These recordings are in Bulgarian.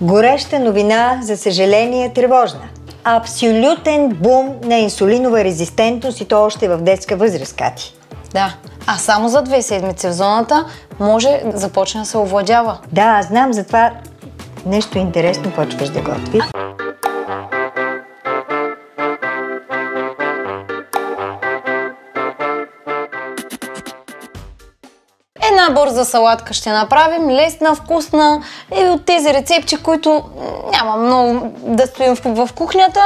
Гореща новина, за съжаление, тревожна. Абсолютен бум на инсулинова резистентност и то още в детска възраст, Кати. Да, а само за 2 седмици в зоната може да започне да се овладява. Да, знам, затова нещо интересно почваш да готвиш. Една бърза салатка ще направим, лесна, вкусна и от тези рецепти, които няма много да стоим в кухнята.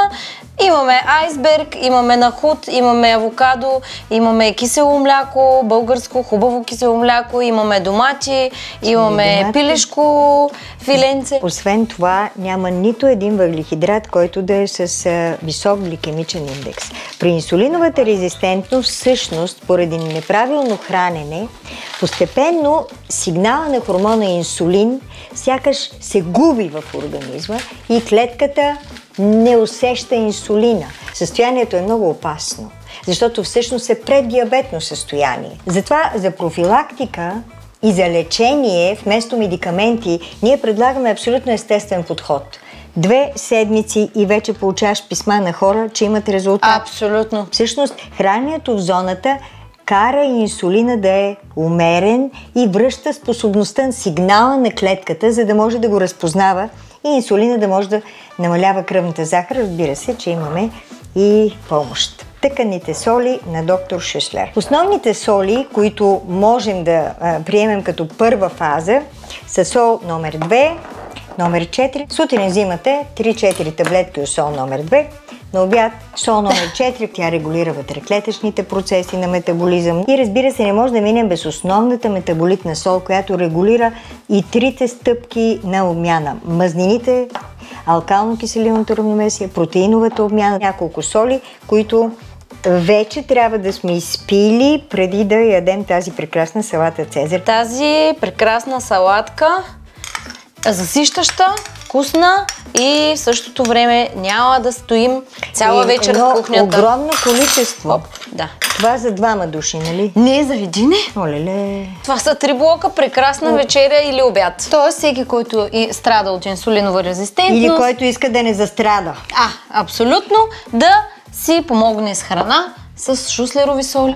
Имаме айсберг, имаме нахут, имаме авокадо, имаме кисело мляко, българско хубаво кисело мляко, имаме домати, имаме пилешко филенце. Освен това, няма нито един въглехидрат, който да е с висок гликемичен индекс. При инсулиновата резистентност, всъщност, поради неправилно хранене, постепенно сигнала на хормона инсулин сякаш се губи в организма и клетката не усеща инсулина. Състоянието е много опасно, защото всъщност е преддиабетно състояние. Затова за профилактика и за лечение вместо медикаменти ние предлагаме абсолютно естествен подход. 2 седмици и вече получаваш писма на хора, че имат резултат. Абсолютно. Всъщност храненето в зоната кара инсулина да е умерен и връща способността на сигнала на клетката, за да може да го разпознава и инсулина да може да намалява кръвната захар. Разбира се, че имаме и помощ. Тъканните соли на доктор Шюслер. Основните соли, които можем да приемем като първа фаза, са сол номер 2, номер 4. Сутрин взимате 3-4 таблетки сол номер 2. На обяд сол номер 4, тя регулира вътреклетъчните процеси на метаболизъм. И разбира се, не може да минем без основната метаболитна сол, която регулира и 3 стъпки на обмяна. Мазнините, алкално-киселинното равномесие, протеиновата обмяна, няколко соли, които вече трябва да сме изпили преди да ядем тази прекрасна салата Цезар. Тази прекрасна салатка, засищаща, вкусна и в същото време няма да стоим цяла вечер в кухнята. Огромно количество. Да. Това за 2 души, нали? Не, за един е. Олеле. Това са 3 блока, прекрасна вечеря или обяд. Тоест всеки, който страда от инсулинова резистентност. Или който иска да не застрада. Абсолютно, да си помогне с храна с шуслерови соли.